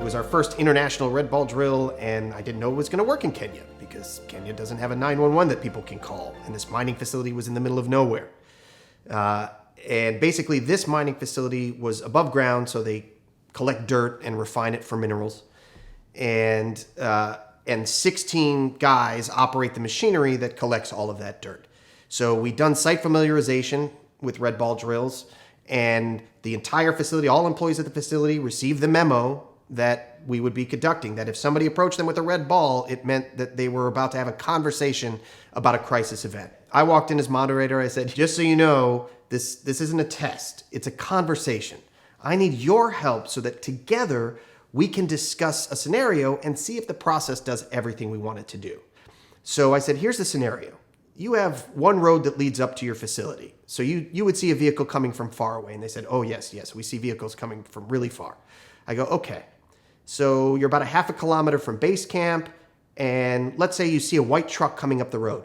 was our first international red ball drill, and I didn't know it was going to work in Kenya because Kenya doesn't have a 911 that people can call, and this mining facility was in the middle of nowhere. And basically, this mining facility was above ground, so they collect dirt and refine it for minerals. And 16 guys operate the machinery that collects all of that dirt. So we've done site familiarization with red ball drills, and the entire facility, all employees at the facility received the memo that we would be conducting, that if somebody approached them with a red ball, it meant that they were about to have a conversation about a crisis event. I walked in as moderator. I said, just so you know, this isn't a test. It's a conversation. I need your help so that together we can discuss a scenario and see if the process does everything we want it to do. So I said, here's the scenario. You have one road that leads up to your facility. So you would see a vehicle coming from far away. And they said, oh, yes, we see vehicles coming from really far. I go, okay. So you're about a half a kilometer from base camp. And let's say you see a white truck coming up the road.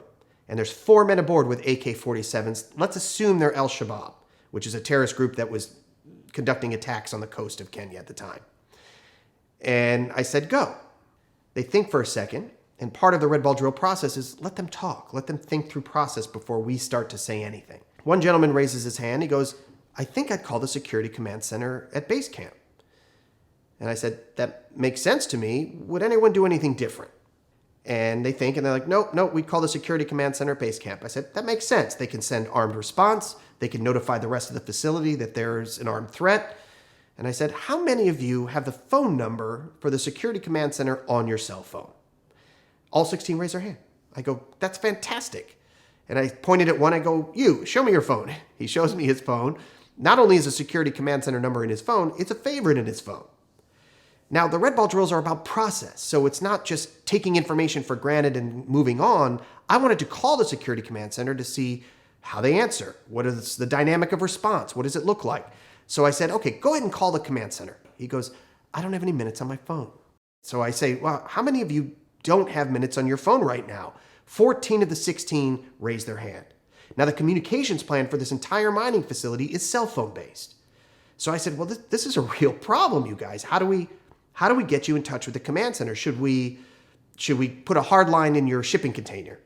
And there's 4 men aboard with AK-47s. Let's assume they're Al-Shabaab, which is a terrorist group that was conducting attacks on the coast of Kenya at the time. And I said, go. They think for a second. And part of the red ball drill process is let them talk. Let them think through process before we start to say anything. One gentleman raises his hand. He goes, I think I'd call the security command center at base camp. And I said, that makes sense to me. Would anyone do anything different? And they think, and they're like, no, we'd call the security command center at base camp. I said, that makes sense. They can send armed response. They can notify the rest of the facility that there's an armed threat. And I said, how many of you have the phone number for the security command center on your cell phone? All 16 raise their hand. I go, that's fantastic. And I pointed at one. I go, you, show me your phone. He shows me his phone. Not only is a security command center number in his phone, it's a favorite in his phone. Now, the red ball drills are about process. So it's not just taking information for granted and moving on. I wanted to call the security command center to see how they answer. What is the dynamic of response? What does it look like? So I said, okay, go ahead and call the command center. He goes, I don't have any minutes on my phone. So I say, well, how many of you don't have minutes on your phone right now? 14 of the 16 raise their hand. Now, the communications plan for this entire mining facility is cell phone based. So I said, well, this is a real problem, you guys. How do we get you in touch with the command center? Should we put a hard line in your shipping container?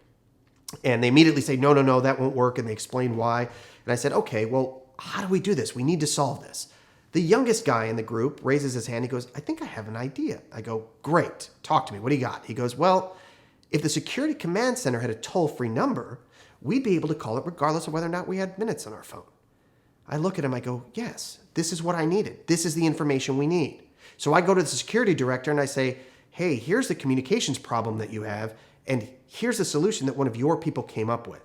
And they immediately say, no, that won't work. And they explain why. And I said, okay, well, how do we do this? We need to solve this. The youngest guy in the group raises his hand. He goes, I think I have an idea. I go, great. Talk to me. What do you got? He goes, well, if the security command center had a toll-free number, we'd be able to call it regardless of whether or not we had minutes on our phone. I look at him. I go, yes, this is what I needed. This is the information we need. So I go to the security director and I say, hey, here's the communications problem that you have, and here's the solution that one of your people came up with.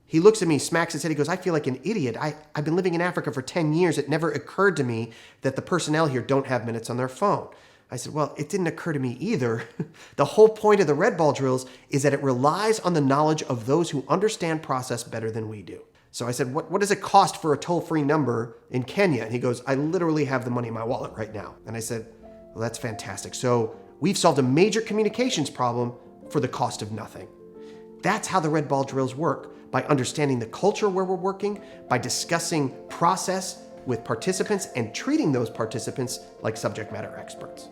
He looks at me, smacks his head. He goes, I feel like an idiot. I've been living in Africa for 10 years. It never occurred to me that the personnel here don't have minutes on their phone. I said, well, it didn't occur to me either. The whole point of the red ball drills is that it relies on the knowledge of those who understand process better than we do. So I said, what does it cost for a toll-free number in Kenya? And he goes, I literally have the money in my wallet right now. And I said, well, that's fantastic. So we've solved a major communications problem for the cost of nothing. That's how the red ball drills work, by understanding the culture where we're working, by discussing process with participants and treating those participants like subject matter experts.